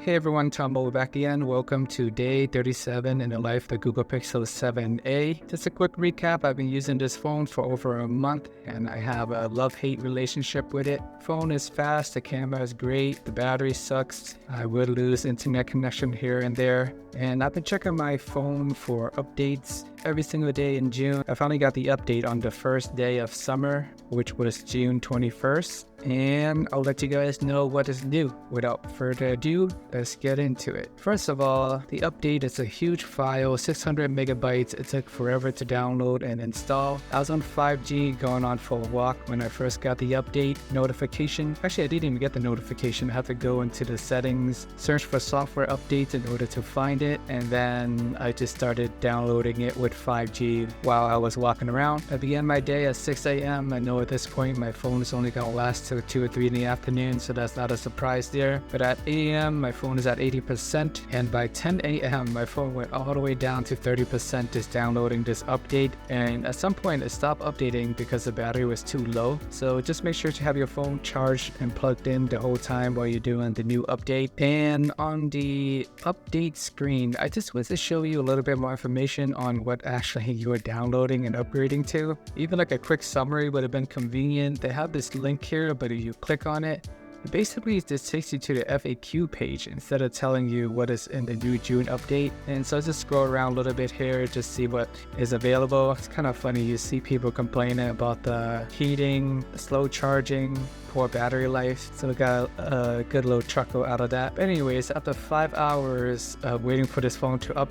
Hey everyone, Tombo back again. Welcome to day 37 in the life of the Google Pixel 7a. Just a quick recap, I've been using this phone for over a month and I have a love-hate relationship with it. Phone is fast, the camera is great, the battery sucks. I would lose internet connection here and there. And I've been checking my phone for updates every single day in June. I finally got the update on the first day of summer, which was June 21st. And I'll let you guys know what is new. Without further ado, let's get into it. First of all, the update is a huge file, 600 megabytes. It took forever to download and install. I was on 5G going on for a walk when I first got the update notification. Actually, I didn't even get the notification. I had to go into the settings, search for software updates in order to find it. And then I just started downloading it with 5G while I was walking around. I began my day at 6 a.m. I know at this point my phone is only going to last till 2 or 3 in the afternoon, so that's not a surprise there. But at 8 a.m. my phone is at 80%, and by 10 a.m. my phone went all the way down to 30% just downloading this update. And at some point it stopped updating because the battery was too low. So just make sure to have your phone charged and plugged in the whole time while you're doing the new update. And on the update screen, I just wanted to show you a little bit more information on what actually you are downloading and upgrading to. Even like a quick summary would have been convenient. They have this link here, but if you click on it, basically it just takes you to the FAQ page instead of telling you what is in the new June update. And so I just scroll around a little bit here to see what is available. It's kind of funny, you see people complaining about the heating, slow charging, poor battery life, so we got a good little chuckle out of that. But anyways, after 5 hours waiting for this phone to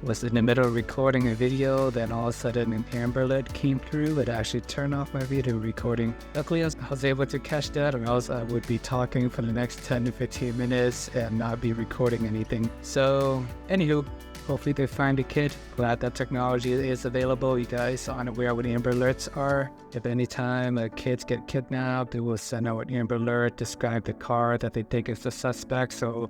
was in the middle of recording a video, then all of a sudden an amber alert came through. It actually turned off my video recording. Luckily I was able to catch that, or else I would be talking for the next 10 to 15 minutes and not be recording anything. So anywho, hopefully they find the kid. Glad that technology is available. You guys are unaware what Amber Alerts are. If anytime kids get kidnapped, they will send out an Amber Alert, describe the car that they think is the suspect. So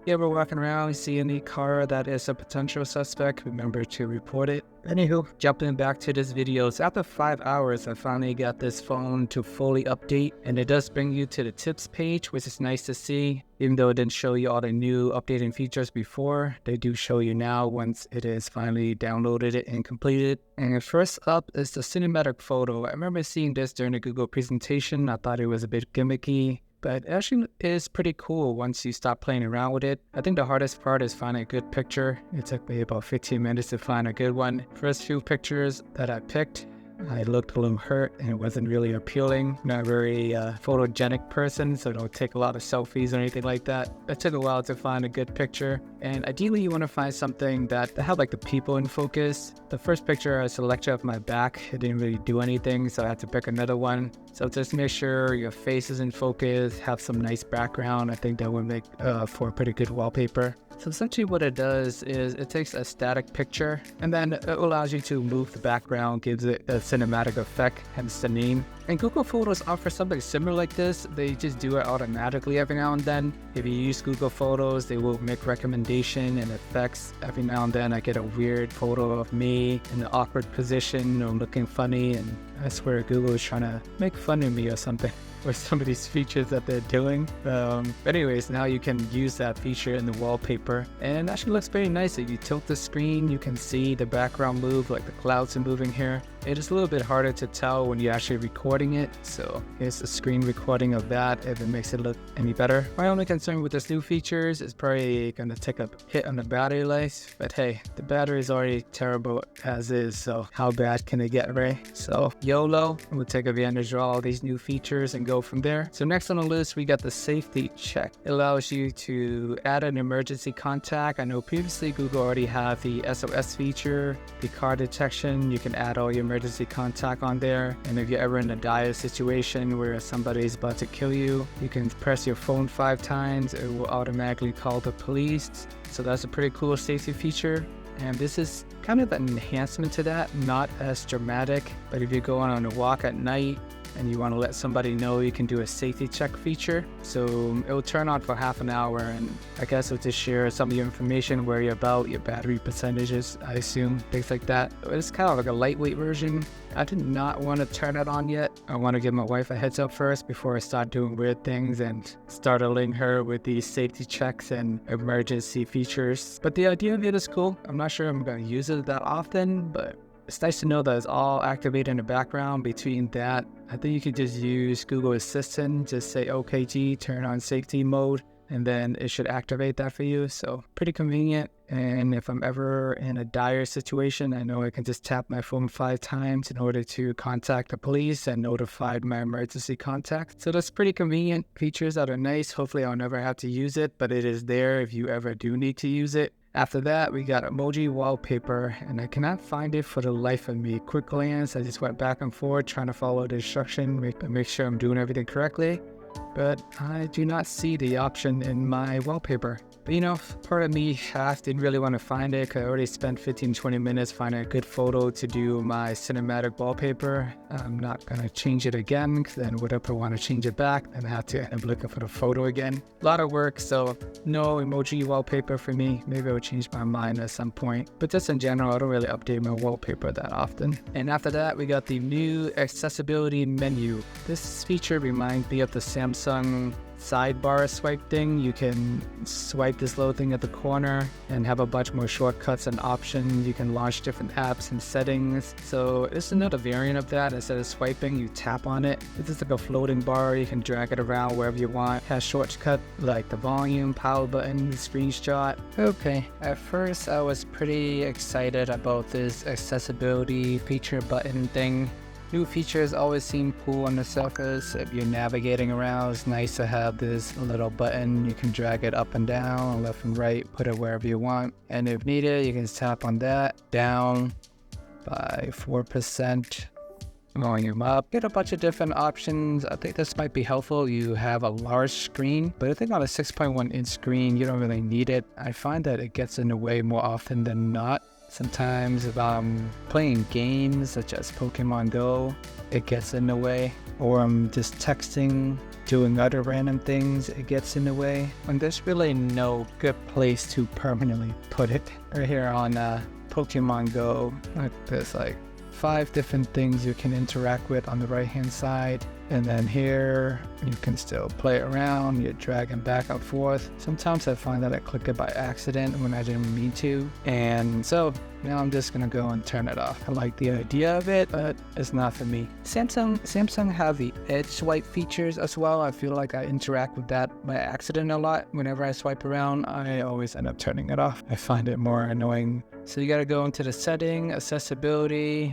yeah, we're walking around, we see any car that is a potential suspect, remember to report it. Anywho, jumping back to this video, so after 5 hours, I finally got this phone to fully update, and it does bring you to the tips page, which is nice to see. Even though it didn't show you all the new updating features before, they do show you now once it is finally downloaded it and completed. And first up is the cinematic photo. I remember seeing this during the Google presentation. I thought it was a bit gimmicky, but it actually is pretty cool once you stop playing around with it. I think the hardest part is finding a good picture. It took me about 15 minutes to find a good one. First few pictures that I picked, I looked a little hurt and it wasn't really appealing. Not a very photogenic person, so don't take a lot of selfies or anything like that. It took a while to find a good picture. And ideally you want to find something that have like the people in focus. The first picture I selected of my back, it didn't really do anything, so I had to pick another one. So just make sure your face is in focus, have some nice background. I think that would make for a pretty good wallpaper. So essentially what it does is it takes a static picture and then it allows you to move the background, gives it a cinematic effect, hence the name. And Google Photos offer something similar like this. They just do it automatically every now and then. If you use Google Photos, they will make recommendation and effects. Every now and then I get a weird photo of me in an awkward position or looking funny, and I swear Google is trying to make fun of me or something with some of these features that they're doing. But anyways, now you can use that feature in the wallpaper, and it actually looks very nice. If you tilt the screen, you can see the background move, like the clouds are moving here. It is a little bit harder to tell when you're actually recording it, so here's a screen recording of that if it makes it look any better. My only concern with this new features is probably going to take a hit on the battery life, but hey, the battery is already terrible as is, so how bad can it get, right? So YOLO, we'll take advantage of all these new features and go from there. So next on the list, we got the safety check. It allows you to add an emergency contact. I know previously Google already had the SOS feature, the car detection. You can add all your emergency contact on there, and if you're ever in a dire situation where somebody is about to kill you, you can press your phone 5 times, it will automatically call the police. So that's a pretty cool safety feature, and this is kind of an enhancement to that, not as dramatic, but if you're going on a walk at night and you want to let somebody know, you can do a safety check feature. So it will turn on for half an hour, and I guess it'll just share some of your information, where you're about, your battery percentages, I assume, things like that. It's kind of like a lightweight version. I did not want to turn it on yet. I want to give my wife a heads up first before I start doing weird things and startling her with these safety checks and emergency features. But the idea of it is cool. I'm not sure I'm going to use it that often, but it's nice to know that it's all activated in the background. Between that, I think you could just use Google Assistant, just say, OKG, turn on safety mode, and then it should activate that for you. So pretty convenient. And if I'm ever in a dire situation, I know I can just tap my phone 5 times in order to contact the police and notify my emergency contact. So that's pretty convenient. Features that are nice. Hopefully I'll never have to use it, but it is there if you ever do need to use it. After that, we got emoji wallpaper, and I cannot find it for the life of me. Quick glance, I just went back and forth trying to follow the instruction, make sure I'm doing everything correctly. But I do not see the option in my wallpaper. But you know, part of me half didn't really want to find it, because I already spent 15-20 minutes finding a good photo to do my cinematic wallpaper. I'm not going to change it again, because then would if I want to change it back, then I have to end up looking for the photo again. A lot of work, so no emoji wallpaper for me. Maybe I would change my mind at some point. But just in general, I don't really update my wallpaper that often. And after that, we got the new accessibility menu. This feature reminds me of the Samsung sidebar swipe thing. You can swipe this little thing at the corner and have a bunch more shortcuts and options. You can launch different apps and settings. So it's another variant of that. Instead of swiping, you tap on it. It's just like a floating bar. You can drag it around wherever you want. It has shortcut like the volume, power button, screenshot. Okay, at first I was pretty excited about this accessibility feature button thing. New features always seem cool on the surface. If you're navigating around, it's nice to have this little button. You can drag it up and down, left and right, put it wherever you want. And if needed, you can tap on that, down by 4%, volume up. Get a bunch of different options. I think this might be helpful. You have a large screen, but I think on a 6.1-inch screen, you don't really need it. I find that it gets in the way more often than not. Sometimes if I'm playing games such as Pokemon Go, it gets in the way. Or I'm just texting, doing other random things, it gets in the way. And there's really no good place to permanently put it. Right here on Pokemon Go, there's like 5 different things you can interact with on the right hand side. And then here, you can still play around, you're dragging back and forth. Sometimes I find that I click it by accident when I didn't mean to. And so now I'm just gonna go and turn it off. I like the idea of it, but it's not for me. Samsung have the edge swipe features as well. I feel like I interact with that by accident a lot. Whenever I swipe around, I always end up turning it off. I find it more annoying. So you gotta go into the setting, accessibility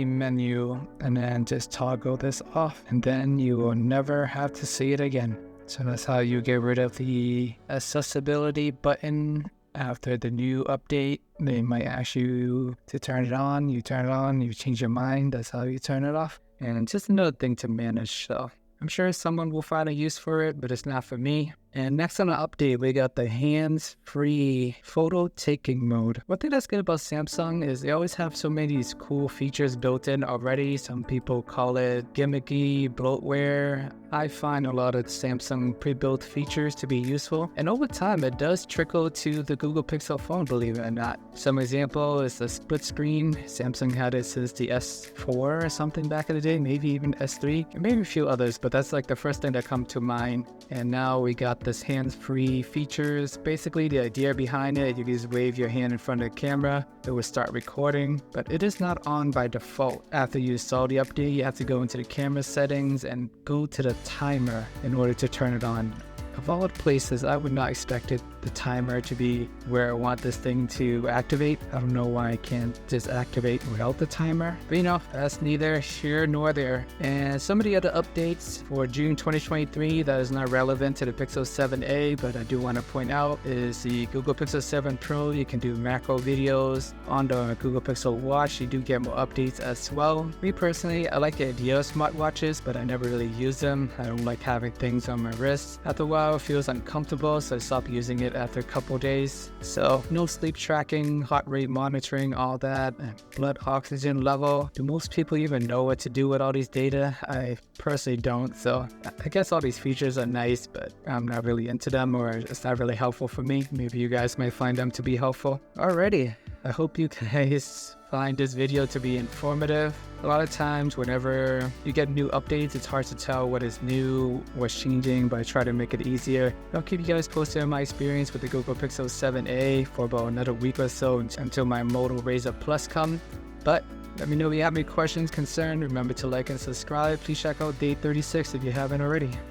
menu, and then just toggle this off, and then you will never have to see it again. So that's how you get rid of the accessibility button. After the new update, they might ask you to turn it on, you turn it on, you change your mind, that's how you turn it off. And just another thing to manage, so I'm sure someone will find a use for it, but it's not for me. And next on the update, we got the hands-free photo taking mode. One thing that's good about Samsung is they always have so many of these cool features built in already. Some people call it gimmicky bloatware. I find a lot of Samsung pre-built features to be useful. And over time, it does trickle to the Google Pixel phone, believe it or not. Some example is the split screen. Samsung had it since the S4 or something back in the day, maybe even S3, and maybe a few others, but that's like the first thing that come to mind. And now we got this hands-free features. Basically, the idea behind it, you can just wave your hand in front of the camera, it will start recording, but it is not on by default. After you install the update, you have to go into the camera settings and go to the timer in order to turn it on. Of all the places, I would not expect the timer to be where I want this thing to activate. I don't know why I can't just activate without the timer. But you know, that's neither here nor there. And some of the other updates for June 2023 that is not relevant to the Pixel 7a, but I do want to point out, is the Google Pixel 7 Pro. You can do macro videos. On the Google Pixel Watch, you do get more updates as well. Me personally, I like the idea of smartwatches, but I never really use them. I don't like having things on my wrist. After a while, style feels uncomfortable, so I stopped using it after a couple days. So no sleep tracking, heart rate monitoring, all that, and blood oxygen level. Do most people even know what to do with all these data? I personally don't, so I guess all these features are nice, but I'm not really into them, or it's not really helpful for me. Maybe you guys might find them to be helpful. Alrighty, I hope you guys find this video to be informative. A lot of times whenever you get new updates, it's hard to tell what is new, what's changing, but I try to make it easier. I'll keep you guys posted on my experience with the Google Pixel 7a for about another week or so until my Moto Razr Plus comes. But let me know if you have any questions, concerns. Remember to like and subscribe. Please check out Day 36 if you haven't already.